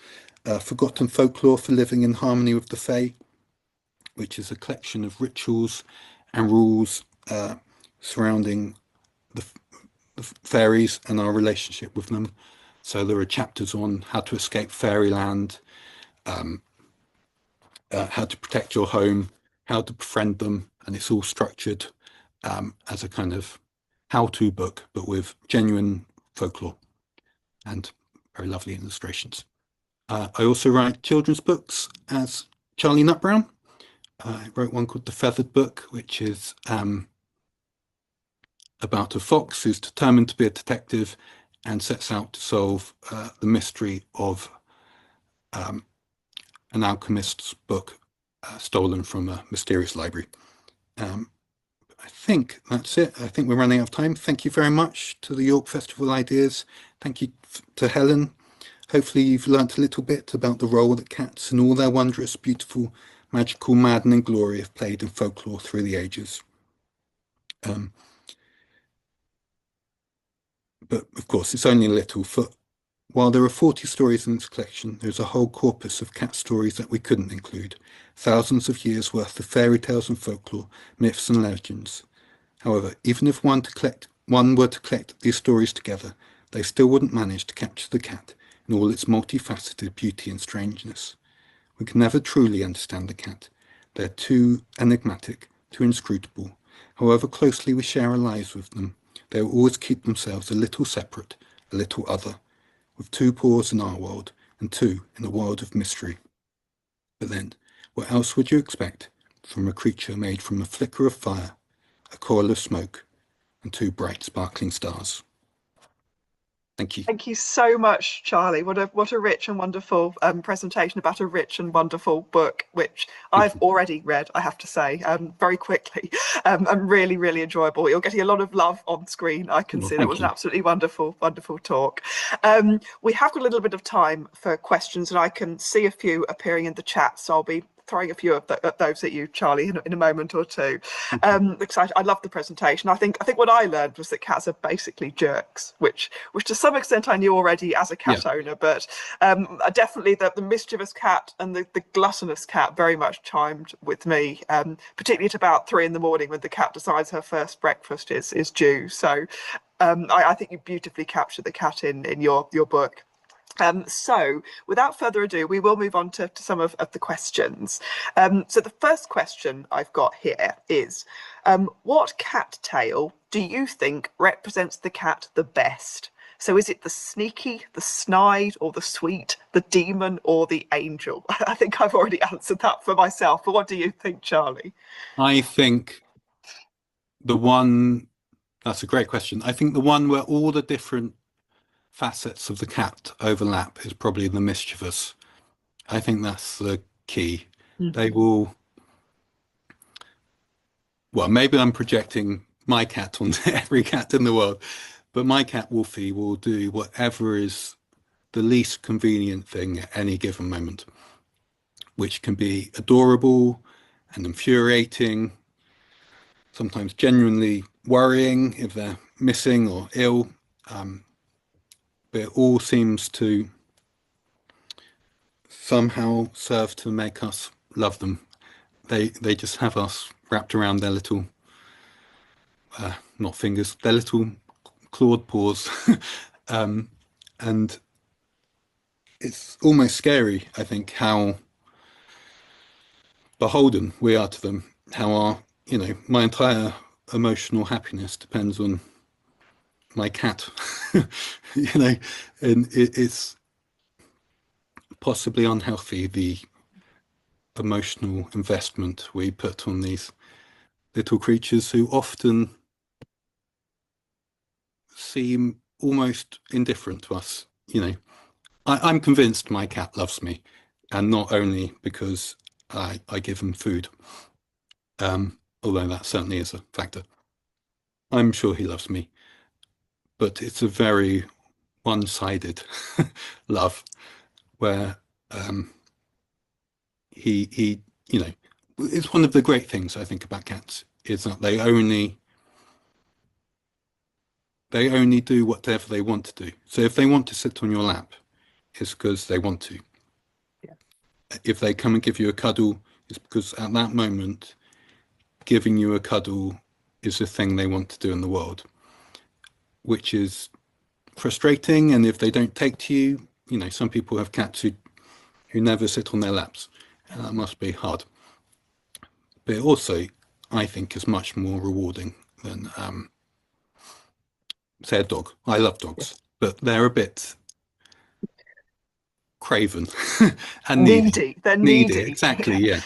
Forgotten Folklore for Living in Harmony with the Fae, which is a collection of rituals and rules surrounding the fairies and our relationship with them. So there are chapters on how to escape fairyland, how to protect your home, how to befriend them, and it's all structured as a kind of how-to book, but with genuine folklore and very lovely illustrations. I also write children's books as Charlie Nutbrown. I wrote one called The Feathered Book, which is about a fox who's determined to be a detective and sets out to solve the mystery of an alchemist's book stolen from a mysterious library. I think that's it. I think we're running out of time. Thank you very much to the York Festival Ideas. Thank you to Helen. Hopefully you've learnt a little bit about the role that cats and all their wondrous, beautiful, magical, maddening glory have played in folklore through the ages. But of course, it's only a little. For while there are 40 stories in this collection, there's a whole corpus of cat stories that we couldn't include. Thousands of years worth of fairy tales and folklore, myths and legends. However, even if one were to collect these stories together, they still wouldn't manage to capture the cat in all its multifaceted beauty and strangeness. We can never truly understand the cat. They're too enigmatic, too inscrutable. However closely we share our lives with them, they will always keep themselves a little separate, a little other, with two paws in our world and two in a world of mystery. But then, what else would you expect from a creature made from a flicker of fire, a coil of smoke, and two bright sparkling stars? Thank you. Thank you so much, Charlie. What a rich and wonderful presentation about a rich and wonderful book, which I've already read, I have to say, very quickly, and really, really enjoyable. You're getting a lot of love on screen. I can see that was an absolutely wonderful, wonderful talk. We have got a little bit of time for questions, and I can see a few appearing in the chat, so I'll be throwing a few of those at you, Charlie, in a moment or two. Because I love the presentation. I think what I learned was that cats are basically jerks, which to some extent I knew already as a cat owner, but definitely the mischievous cat and the gluttonous cat very much chimed with me, particularly at about 3 in the morning when the cat decides her first breakfast is due. So I think you beautifully captured the cat in your book. So without further ado, we will move on to some of the questions. So the first question I've got here is, what cat tale do you think represents the cat the best? So is it the sneaky, the snide, or the sweet, the demon, or the angel? I think I've already answered that for myself, but what do you think, Charlie? I think that's a great question. I think the one where all the different facets of the cat overlap is probably the mischievous. I think that's the key. They will, well, maybe I'm projecting my cat onto every cat in the world, but my cat Wolfie will do whatever is the least convenient thing at any given moment, which can be adorable and infuriating, sometimes genuinely worrying if they're missing or ill. But it all seems to somehow serve to make us love them. They just have us wrapped around their little, not fingers, their little clawed paws. And it's almost scary, I think, how beholden we are to them, how my entire emotional happiness depends on my cat, and it's possibly unhealthy, the emotional investment we put on these little creatures who often seem almost indifferent to us. I'm convinced my cat loves me, and not only because I give him food, although that certainly is a factor. I'm sure he loves me, but it's a very one-sided love where he it's one of the great things I think about cats is that they only do whatever they want to do. So if they want to sit on your lap, it's because they want to. Yeah. If they come and give you a cuddle, it's because at that moment, giving you a cuddle is the thing they want to do in the world, which is frustrating. And if they don't take to you, some people have cats who never sit on their laps, and that must be hard. But also, I think, is much more rewarding than, say, a dog. I love dogs, but they're a bit craven and needy. They're needy. Exactly, yeah.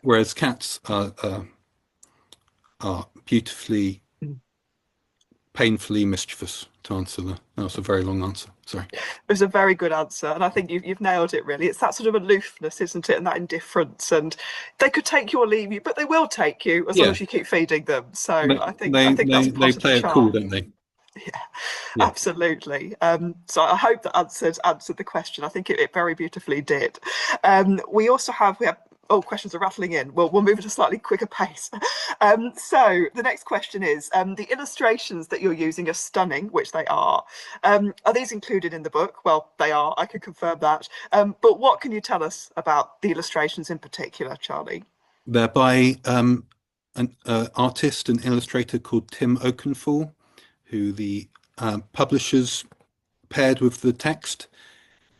Whereas cats are beautifully painfully mischievous to answer that. That was a very long answer. Sorry. It was a very good answer, and I think you've nailed it. Really, it's that sort of aloofness, isn't it, and that indifference. And they could take you or leave you, but they will take you as long Yeah, as you keep feeding them. So they I think that's they part of the play it cool, charm. don't they? Yeah, Yeah. absolutely. So I hope that answered the question. I think it very beautifully did. We have questions are rattling in. We'll move at a slightly quicker pace. So the next question is the illustrations that you're using are stunning, which they are. Are these included in the book? Well, they are. I can confirm that. But what can you tell us about the illustrations in particular, Charlie? They're by an artist and illustrator called Tim Oakenfool, who the publishers paired with the text,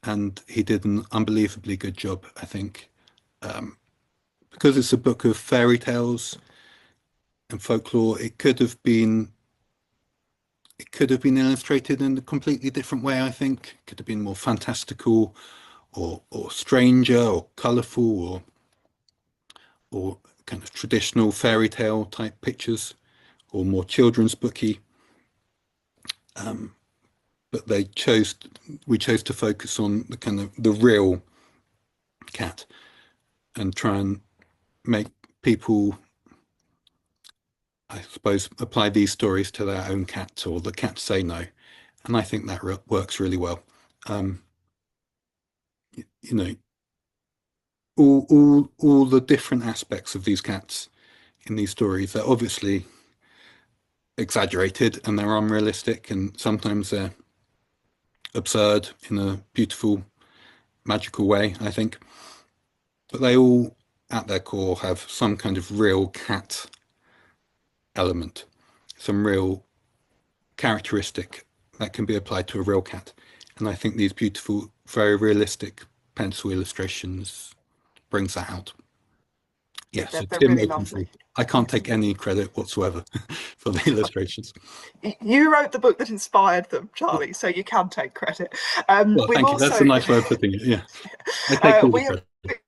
and he did an unbelievably good job, I think. Because it's a book of fairy tales and folklore, it could have been illustrated in a completely different way, I think. It could have been more fantastical or stranger or colourful or kind of traditional fairy tale type pictures or more children's booky. But we chose to focus on the kind of the real cat and try and make people, I suppose, apply these stories to their own cats or the cats they know. And I think that works really well. You know, all the different aspects of these cats in these stories are obviously exaggerated and they're unrealistic, and sometimes they're absurd in a beautiful, magical way, I think. But they all, at their core, have some kind of real cat element, some real characteristic that can be applied to a real cat. And I think these beautiful, very realistic pencil illustrations brings that out. Yeah, so They're Tim really Oakenfold. lovely. I can't take any credit whatsoever for the illustrations. You wrote the book that inspired them, Charlie, so you can take credit. Well, We've thank you. That's a also nice way of putting it. Yeah, I take all the we have credit.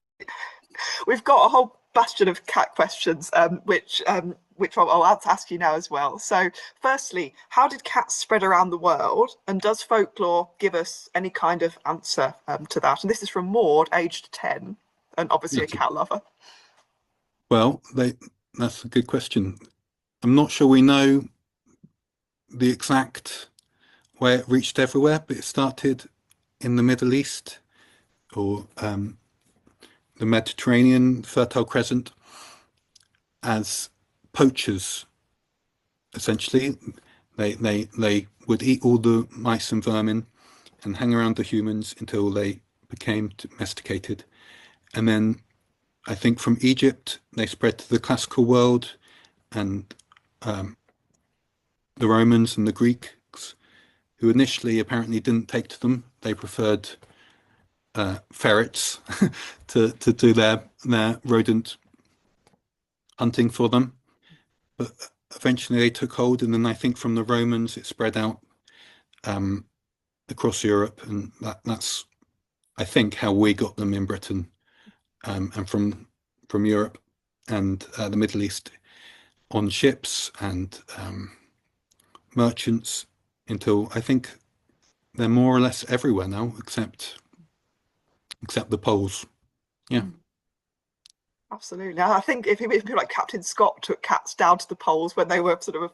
we've got a whole bastion of cat questions, which I'll ask you now as well. So, firstly, how did cats spread around the world, and does folklore give us any kind of answer to that? And this is from Maud, aged 10, and obviously a That's cat lover. well, that's a good question. I'm not sure we know the exact way it reached everywhere, but it started in the Middle East or the Mediterranean, Fertile Crescent, as poachers. Essentially, they would eat all the mice and vermin and hang around the humans until they became domesticated. And then I think from Egypt they spread to the classical world, and the Romans and the Greeks, who initially apparently didn't take to them. They preferred ferrets to do their rodent hunting for them. But eventually they took hold, and then I think from the Romans it spread out across Europe, and that's I think how we got them in Britain, and from Europe and the Middle East on ships and merchants until I think they're more or less everywhere now, except the poles. Yeah. Absolutely. I think if people like Captain Scott took cats down to the poles when they were sort of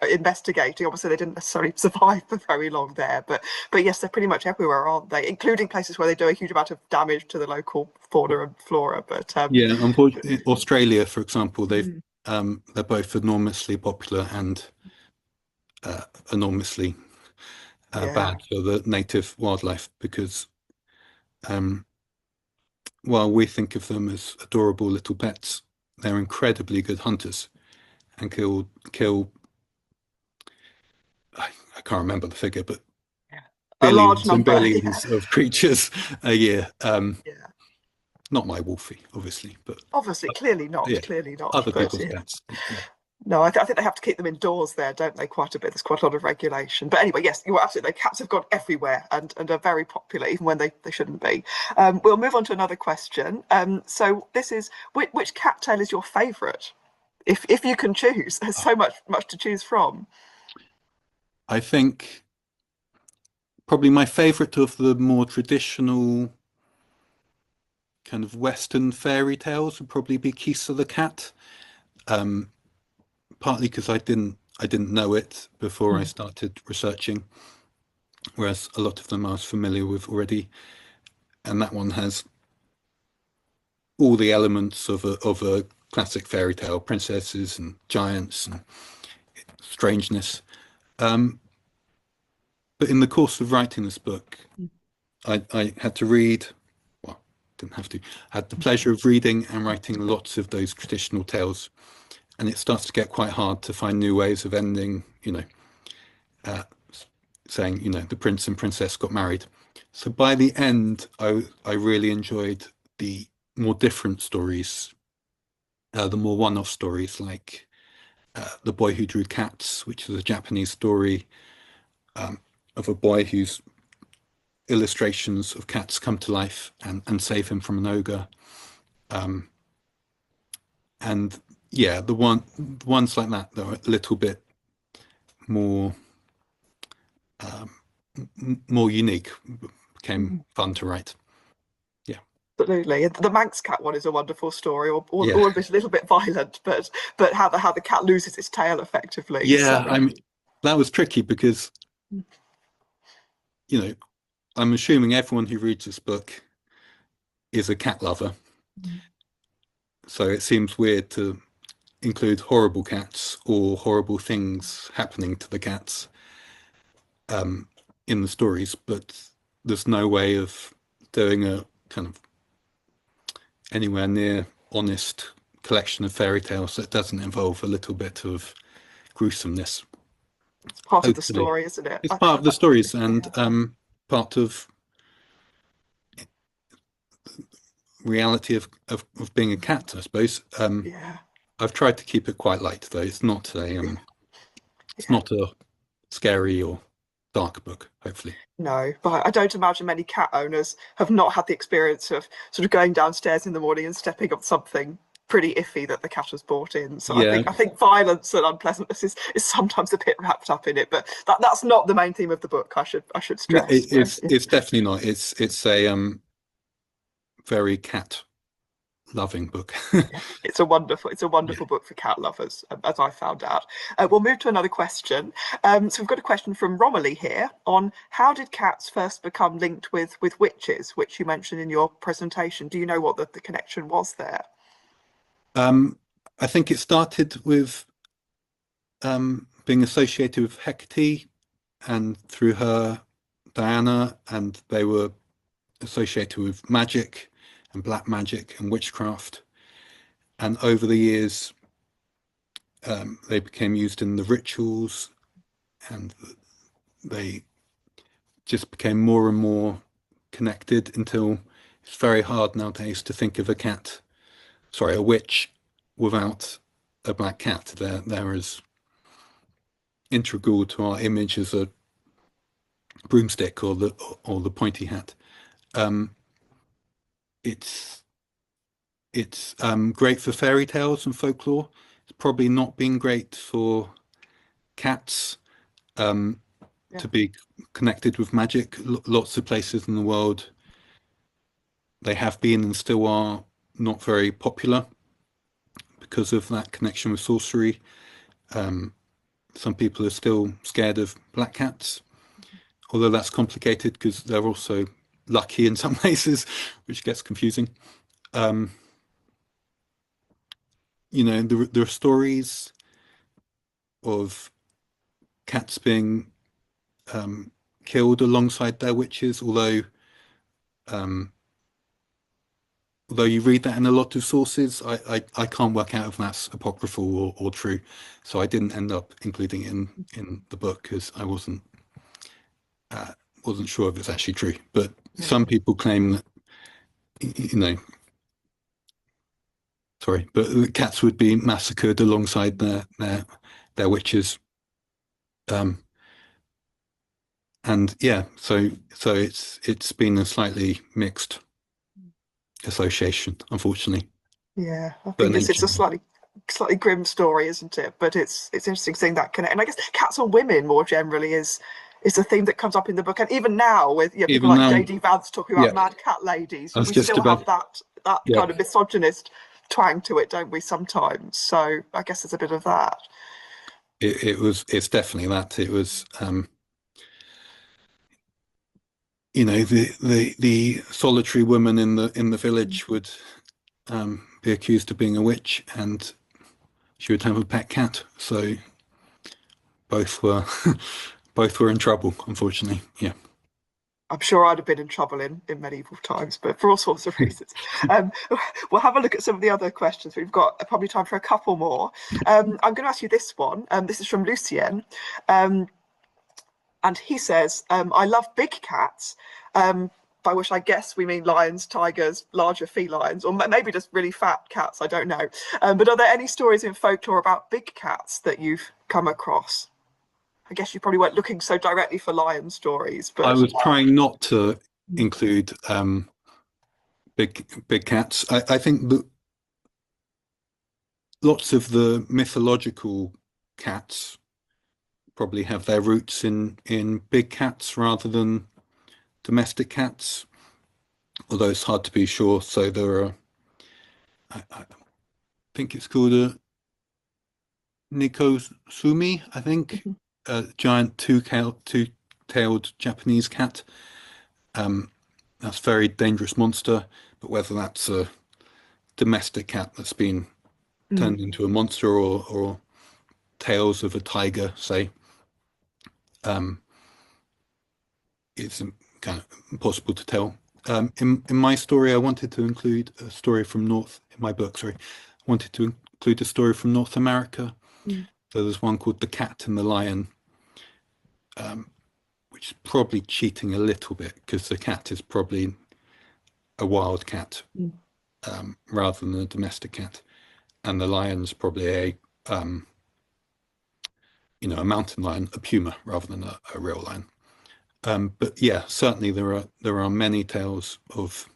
investigating, obviously they didn't necessarily survive for very long there. But yes, they're pretty much everywhere, aren't they? Including places where they do a huge amount of damage to the local fauna and flora. But Yeah, unfortunately, Australia, for example, mm, they're both enormously popular and enormously yeah, bad for the native wildlife because while we think of them as adorable little pets, they're incredibly good hunters and kill I can't remember the figure, but yeah, a large billions and number. Yeah, billions of creatures a year. yeah. Not my Wolfie, obviously, but Obviously, clearly not. yeah, Clearly not. other But people's yeah. pets. Yeah. No, I think they have to keep them indoors there, don't they? Quite a bit. There's quite a lot of regulation. But anyway, yes, you're absolutely. Cats have gone everywhere and are very popular, even when they shouldn't be. We'll move on to another question. So this is which cat tale is your favourite? If you can choose, there's so much to choose from. I think probably my favorite of the more traditional kind of Western fairy tales would probably be Kisa the Cat. Um, Partly because I didn't know it before I Mm. started researching, whereas a lot of them I was familiar with already. And that one has all the elements of a classic fairy tale, princesses and giants and strangeness. Um, but in the course of writing this book, I had to read, well, didn't have to, had the pleasure of reading and writing lots of those traditional tales. And it starts to get quite hard to find new ways of ending, uh, saying, the prince and princess got married. So by the end, I really enjoyed the more different stories, the more one-off stories like The Boy Who Drew Cats, which is a Japanese story um, of a boy whose illustrations of cats come to life and save him from an ogre. Um, and yeah, the ones like that that are a little bit more um, more unique became Mhm. fun to write. Yeah, Absolutely. And the Manx cat one is a wonderful story, yeah, or a little bit violent, but how the cat loses its tail effectively. So yeah. That was tricky because you know I'm assuming everyone who reads this book is a cat lover, so it seems weird to include horrible cats or horrible things happening to the cats um, in the stories, but there's no way of doing a kind of anywhere near honest collection of fairy tales that doesn't involve a little bit of gruesomeness. it's part of the Hopefully, story, isn't it? it's part of the stories and Yeah, part of reality of being a cat, I suppose. yeah, I've tried to keep it quite light, though. It's yeah. not a scary or dark book. Hopefully, No, but I don't imagine many cat owners have not had the experience of sort of going downstairs in the morning and stepping on something pretty iffy that the cat has brought in. So I yeah. think violence and unpleasantness is sometimes a bit wrapped up in it, but that's not the main theme of the book. I should No, stress. So yeah. it's definitely not. It's a very cat loving book. It's a wonderful Yeah. book for cat lovers, as I found out. We'll move to another question. So we've got a question from Romilly here on how did cats first become linked with witches, which you mentioned in your presentation. Do you know what the connection was there? Um, I think it started with being associated with Hecate and through her Diana, and they were associated with magic and black magic and witchcraft. And over the years, they became used in the rituals, and they just became more and more connected until it's very hard nowadays to think of a witch without a black cat. They're as integral to our image as a broomstick or the pointy hat. Um, it's it's great for fairy tales and folklore. It's probably not been great for cats um, Yeah. to be connected with magic. Lots of places in the world they have been and still are not very popular because of that connection with sorcery. Um, some people are still scared of black cats, although that's complicated because they're also lucky in some places, which gets confusing. Um, there are stories of cats being um, killed alongside their witches, um, although you read that in a lot of sources, I can't work out if that's apocryphal or true. So I didn't end up including it in the book because I uh, wasn't sure if it's actually true. But Yeah. some people claim that, you know, sorry, but the cats would be massacred alongside their witches. Um, and yeah, so it's been a slightly mixed association, unfortunately. Yeah, I But an think it's a ancient one. slightly slightly grim story, isn't it? But it's interesting seeing that connect. And I guess cats or women more generally is a theme that comes up in the book, and even now with people Even like now, J.D. Vance talking yeah, about mad cat ladies, I was we just still have about, that yeah, kind of misogynist twang to it, don't we? Sometimes. So I guess there's a bit of that. it's definitely that. It was, you know, the solitary woman in the village would be accused of being a witch, and she would have a pet cat. So both were both were in trouble, unfortunately. Yeah. I'm sure I'd have been in trouble in medieval times, but for all sorts of reasons. Um, we'll have a look at some of the other questions. We've got probably time for a couple more. I'm going to ask you this one. This is from Lucien. Um, and he says, I love big cats, by which I guess we mean lions, tigers, larger felines, or maybe just really fat cats. I don't know. But are there any stories in folklore about big cats that you've come across? I guess you probably weren't looking so directly for lion stories, I but was trying not to include big cats. I think that lots of the mythological cats probably have their roots in big cats rather than domestic cats, although it's hard to be sure. So there are, I think it's called a Nikosumi, I think, a giant two-tailed Japanese cat. That's a very dangerous monster, but whether that's a domestic cat that's been mm, turned into a monster or tales of a tiger, say, um, it's kind of impossible to tell. In my story, I wanted to include a story from in my book, sorry, I wanted to include a story from North America. mm, So there's one called The Cat and the Lion, which is probably cheating a little bit because the cat is probably a wild cat mm, rather than a domestic cat, and the lion's probably a mountain lion, a puma rather than a real lion. But yeah, certainly there are many tales of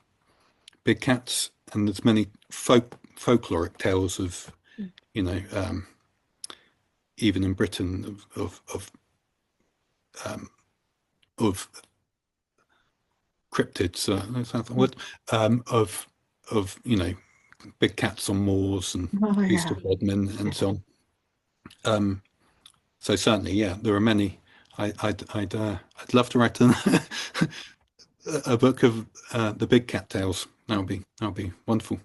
big cats, and there's many folkloric tales of, mm. you know, even in Britain of cryptids, that's not the word, of big cats on moors and Oh Beast yeah. of Bodmin Yeah. and so on. So certainly, yeah, there are many. I'd love to write a book of the big cat tales. That would be wonderful.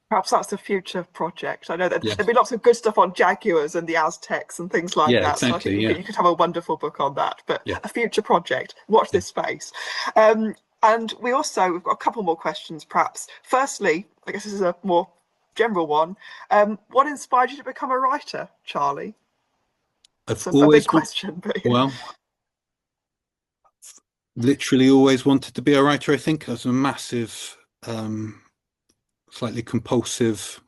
Perhaps that's a future project. I know that there'd Yes. be lots of good stuff on jaguars and the Aztecs and things like Yeah, that. So I think exactly. Yeah. you could have a wonderful book on that. But Yeah. a future project. Watch Yeah. this space. And we've got a couple more questions, perhaps. Firstly, I guess this is a more general one. What inspired you to become a writer, Charlie? I've It's a big always wa- question, but yeah. well, literally always wanted to be a writer. I think I was a massive, slightly compulsive,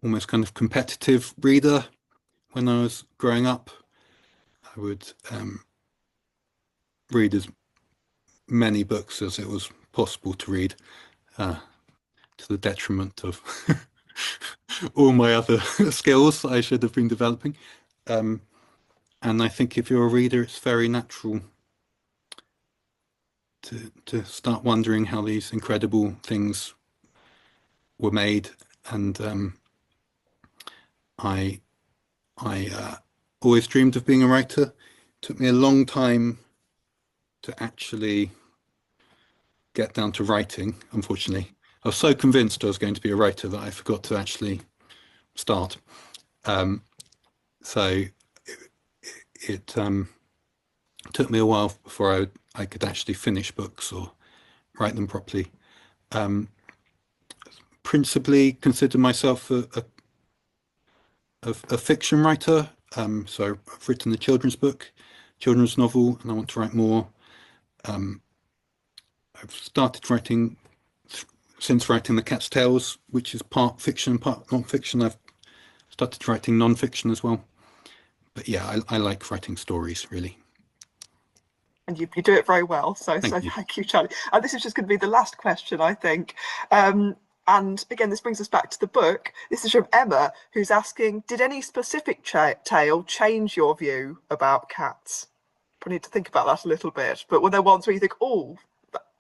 almost kind of competitive reader when I was growing up. I would read as many books as it was possible to read, uh, to the detriment of all my other skills I should have been developing. Um, and I think if you're a reader, it's very natural to start wondering how these incredible things were made. And I I always dreamed of being a writer. It took me a long time to actually get down to writing, unfortunately. I was so convinced I was going to be a writer that I forgot to actually start. Um, so it took me a while before I could actually finish books or write them properly. Um, Principally consider myself a fiction writer. So I've written a children's book, children's novel, and I want to write more. I've started writing since writing The Cat's Tales, which is part fiction, part non-fiction. I've started writing non-fiction as well. But yeah, I like writing stories, really. And you do it very well. So Thank you. thank you, Charlie. And this is just going to be the last question, I think. Um, And again, this brings us back to the book. This is from Emma, who's asking, did any specific tale change your view about cats? Probably need to think about that a little bit. But were there ones where you think, oh,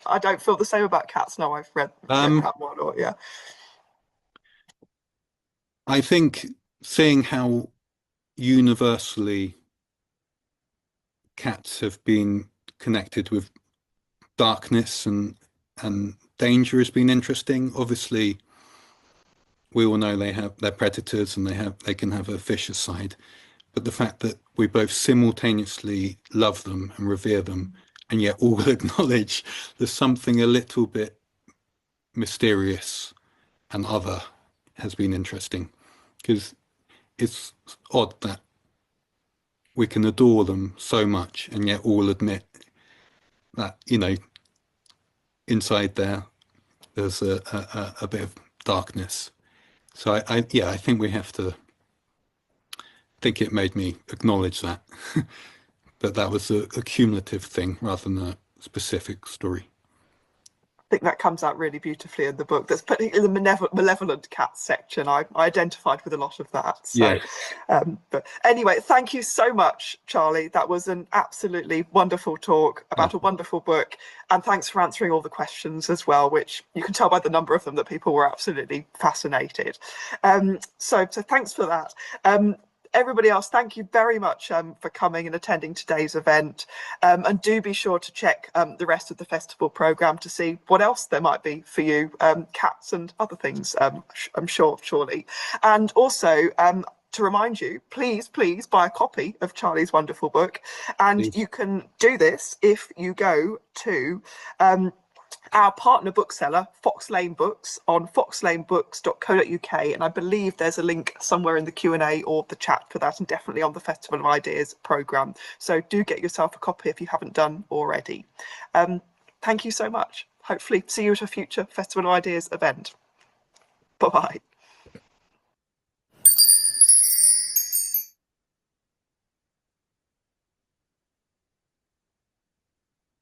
I don't feel the same about cats now I've read that one, or yeah. I think seeing how universally cats have been connected with darkness and danger has been interesting. Obviously, we all know they're predators and they can have a vicious side, but the fact that we both simultaneously love them and revere them, and yet all acknowledge there's something a little bit mysterious and other has been interesting, because it's odd that we can adore them so much and yet all admit that, you know, inside there's a bit of darkness. So I think we have to, I think it made me acknowledge that, but that was a cumulative thing rather than a specific story. I think that comes out really beautifully in the book. That's particularly the malevolent cat section. I identified with a lot of that. So, yeah. But anyway, thank you so much, Charlie. That was an absolutely wonderful talk about a wonderful book. And thanks for answering all the questions as well, which you can tell by the number of them that people were absolutely fascinated. So thanks for that. Everybody else, thank you very much for coming and attending today's event. And do be sure to check the rest of the festival programme to see what else there might be for you, cats and other things, I'm sure, surely. And also, to remind you, please buy a copy of Charlie's wonderful book. And you can do this if you go to our partner bookseller, Fox Lane Books, on foxlanebooks.co.uk, and I believe there's a link somewhere in the Q&A or the chat for that, and definitely on the Festival of Ideas programme. So do get yourself a copy if you haven't done already. Thank you so much. Hopefully see you at a future Festival of Ideas event. Bye-bye.